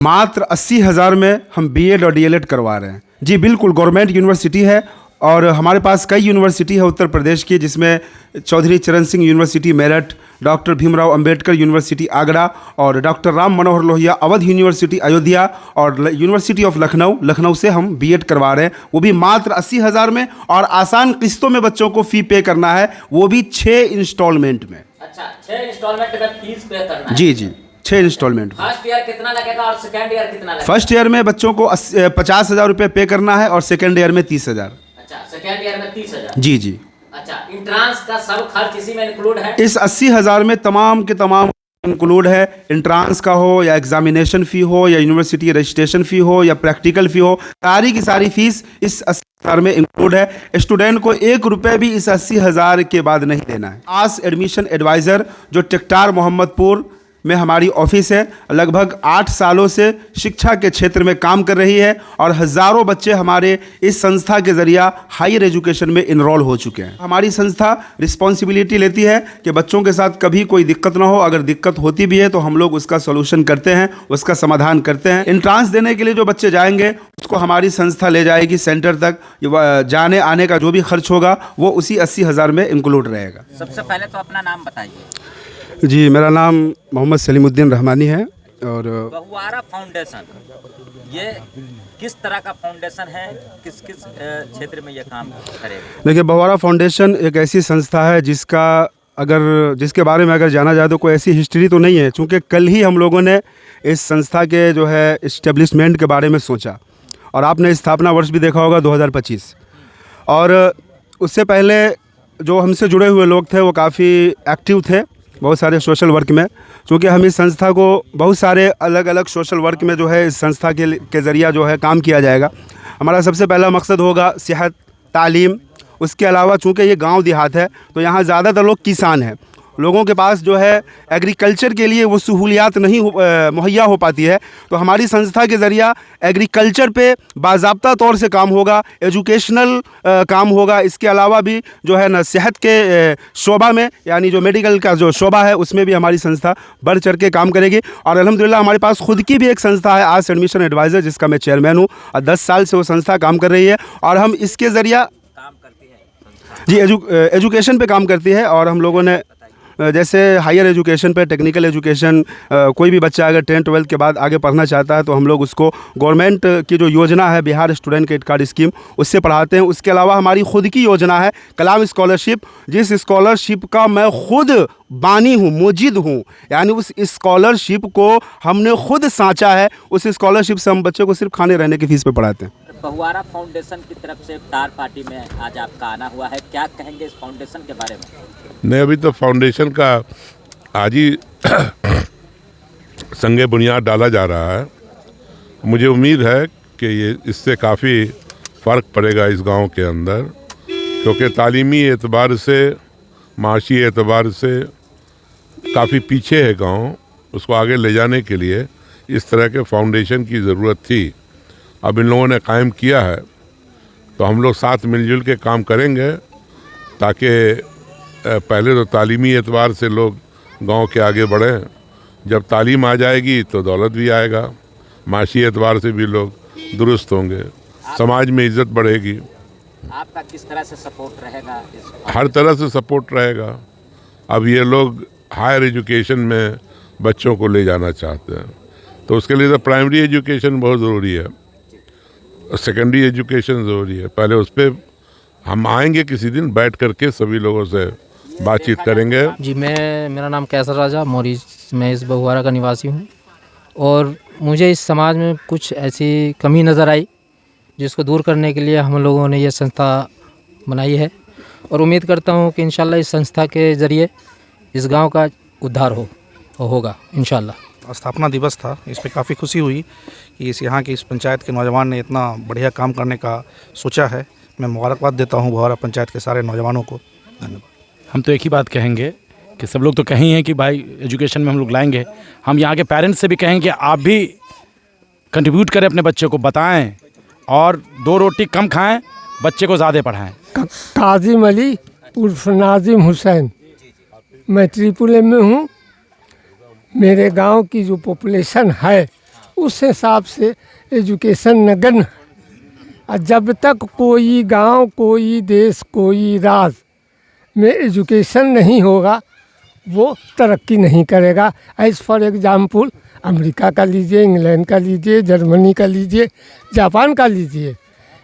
मात्र 80,000 में हम बीएड और डीएलएड करवा रहे हैं। जी बिल्कुल, गवर्नमेंट यूनिवर्सिटी है और हमारे पास कई यूनिवर्सिटी है उत्तर प्रदेश की, जिसमें चौधरी चरण Singh university Meerut, doctor Bhimrao Ambedkar university Agra और डॉक्टर राम मनोहर लोहिया अवध यूनिवर्सिटी अयोध्या और यूनिवर्सिटी ऑफ लखनऊ से हम बीएड करवा रहे हैं, वो भी मात्र 80,000 में और आसान किस्तों में बच्चों को फ़ी पे करना है, वो भी 6 इंस्टॉलमेंट में। अच्छा, 6 इंस्टॉलमेंट में फीस पे करना है? जी 6 इंस्टॉलमेंट। फर्स्ट ईयर कितना लगेगा और सेकेंड ईयर कितना लगेगा? फर्स्ट ईयर में बच्चों को 50,000 रुपये पे करना है और सेकेंड ईयर में 30,000। अच्छा, सेकेंड ईयर में 30,000। जी। अच्छा, इंट्रांस का सब खर्च इसी में इंक्लूड है? इस 80,000 में तमाम के तमाम इंक्लूड है। इंट्रांस का हो या एग्जामिनेशन फ़ी हो या यूनिवर्सिटी रजिस्ट्रेशन फ़ी हो या प्रैक्टिकल फ़ी हो, सारी की सारी फीस इस 80,000 में इंक्लूड है। स्टूडेंट को 1 रुपये भी इस 80,000 के बाद नहीं देना है। आस एडमिशन एडवाइज़र जो टेक्टार मोहम्मदपुर में हमारी ऑफिस है, लगभग 8 सालों से शिक्षा के क्षेत्र में काम कर रही है और हज़ारों बच्चे हमारे इस संस्था के ज़रिया हायर एजुकेशन में इनरोल हो चुके हैं। हमारी संस्था रिस्पॉन्सिबिलिटी लेती है कि बच्चों के साथ कभी कोई दिक्कत ना हो, अगर दिक्कत होती भी है तो हम लोग उसका सोल्यूशन करते हैं, उसका समाधान करते हैं। एंट्रांस देने के लिए जो बच्चे जाएंगे उसको हमारी संस्था ले जाएगी सेंटर तक, जाने आने का जो भी खर्च होगा वो उसी 80,000 में इंक्लूड रहेगा। सबसे पहले तो अपना नाम बताइए। जी, मेरा नाम मोहम्मद सलीमुद्दीन रहमानी है और बहुआरा फाउंडेशन ये किस तरह का फाउंडेशन है, किस किस क्षेत्र में ये काम करेगा? देखिए, बहुआरा फाउंडेशन एक ऐसी संस्था है जिसके बारे में अगर जाना जाए तो कोई ऐसी हिस्ट्री तो नहीं है, चूँकि कल ही हम लोगों ने इस संस्था के जो है इस्टेब्लिशमेंट के बारे में सोचा और आपने स्थापना वर्ष भी देखा होगा 2025। और उससे पहले जो हमसे जुड़े हुए लोग थे वो काफ़ी एक्टिव थे बहुत सारे सोशल वर्क में, क्योंकि हम इस संस्था को बहुत सारे अलग अलग सोशल वर्क में जो है इस संस्था के ज़रिया जो है काम किया जाएगा। हमारा सबसे पहला मकसद होगा सेहत, तालीम। उसके अलावा चूँकि ये गांव देहात है तो यहाँ ज़्यादातर लोग किसान हैं, लोगों के पास जो है एग्रीकल्चर के लिए वो सहूलियात नहीं मुहैया हो पाती है, तो हमारी संस्था के ज़रिया एग्रीकल्चर पे बाज़ाब्ता तौर से काम होगा, एजुकेशनल काम होगा। इसके अलावा भी जो है ना सेहत के शोबा में, यानी जो मेडिकल का जो शोबा है उसमें भी हमारी संस्था बढ़ चढ़ के काम करेगी। और अल्हम्दुलिल्लाह हमारे पास खुद की भी एक संस्था है आस एडमिशन एडवाइज़र, जिसका मैं चेयरमैन हूँ और 10 साल से वो संस्था काम कर रही है और हम इसके ज़रिया काम करती है जी एजुकेशन पे काम करती है। और हम लोगों ने जैसे हायर एजुकेशन पे, टेक्निकल एजुकेशन, कोई भी बच्चा अगर 10th 12th के बाद आगे पढ़ना चाहता है तो हम लोग उसको गवर्नमेंट की जो योजना है Bihar student credit card scheme उससे पढ़ाते हैं। उसके अलावा हमारी खुद की योजना है कलाम स्कॉलरशिप, जिस स्कॉलरशिप का मैं खुद बानी हूँ, मुजिद हूँ, यानी उस स्कॉलरशिप को हमने खुद सांचा है। उस स्कॉलरशिप से हम बच्चों को सिर्फ खाने रहने की फ़ीस पे पढ़ाते हैं। बहुआरा फाउंडेशन की तरफ से इफ्तार पार्टी में आज आपका आना हुआ है, क्या कहेंगे इस फाउंडेशन के बारे में? नहीं, अभी तो फाउंडेशन का आज ही संगे बुनियाद डाला जा रहा है। मुझे उम्मीद है कि ये इससे काफ़ी फ़र्क पड़ेगा इस गांव के अंदर, क्योंकि तालीमी एतबार से, माशी एतबार से काफ़ी पीछे है गांव। उसको आगे ले जाने के लिए इस तरह के फाउंडेशन की ज़रूरत थी। अब इन लोगों ने कायम किया है तो हम लोग साथ मिलजुल के काम करेंगे, ताकि पहले तो तालीमी एतबार से लोग गांव के आगे बढ़ें। जब तालीम आ जाएगी तो दौलत भी आएगा, माशी एतबार से भी लोग दुरुस्त होंगे, समाज में इज़्ज़त बढ़ेगी। आपका किस तरह से सपोर्ट रहेगा? हर तरह से सपोर्ट रहेगा। अब ये लोग हायर एजुकेशन में बच्चों को ले जाना चाहते हैं तो उसके लिए तो प्राइमरी एजुकेशन बहुत ज़रूरी है, सेकेंडरी एजुकेशन ज़रूरी है। पहले उस पर हम आएंगे किसी दिन, बैठ करके सभी लोगों से बातचीत करेंगे। जी, मेरा नाम कैसर राजा मोरीज, मैं इस बहुआरा का निवासी हूँ और मुझे इस समाज में कुछ ऐसी कमी नज़र आई जिसको दूर करने के लिए हम लोगों ने ये संस्था बनाई है और उम्मीद करता हूँ कि इंशाल्लाह इस संस्था के ज़रिए इस गांव का उद्धार होगा इंशाल्लाह। स्थापना दिवस था, इस पर काफ़ी खुशी हुई कि यहाँ की इस पंचायत के नौजवान ने इतना बढ़िया काम करने का सोचा है। मैं मुबारकबाद देता हूँ बहुआरा पंचायत के सारे नौजवानों को। धन्यवाद। हम तो एक ही बात कहेंगे कि सब लोग तो कहीं हैं कि भाई एजुकेशन में हम लोग लाएंगे, हम यहाँ के पेरेंट्स से भी कहेंगे कि आप भी कंट्रीब्यूट करें, अपने बच्चे को बताएं और 2 रोटी कम खाएं, बच्चे को ज़्यादा पढ़ाएं। काजिम अली उर्फ नाजिम हुसैन, मैं त्रिपुरा में हूँ। मेरे गांव की जो पॉपुलेशन है उस हिसाब से एजुकेशन नगण्य है। और जब तक कोई गांव, कोई देश, कोई राज्य में एजुकेशन नहीं होगा वो तरक्की नहीं करेगा। एज फॉर एग्जाम्पल अमेरिका का लीजिए, इंग्लैंड का लीजिए, जर्मनी का लीजिए, जापान का लीजिए।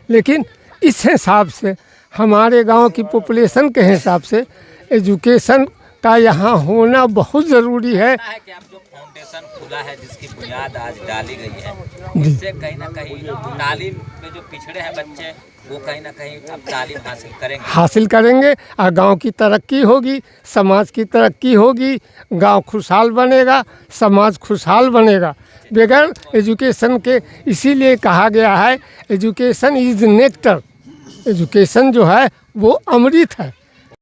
लेकिन इस हिसाब से हमारे गांव की पॉपुलेशन के हिसाब से एजुकेशन का यहाँ होना बहुत ज़रूरी है। है कि अब जो फाउंडेशन खुला है, जिसकी बुनियाद आज डाली गई है, इससे कहीं ना कहीं तालीम में जो पिछड़े हैं बच्चे, वो कहीं ना कहीं अब तालीम हासिल करेंगे और गांव की तरक्की होगी, समाज की तरक्की होगी, गांव खुशहाल बनेगा, समाज खुशहाल बनेगा। बगैर एजुकेशन के इसीलिए कहा गया है एजुकेशन इज़ नेक्टर। एजुकेशन जो है वो अमृत है।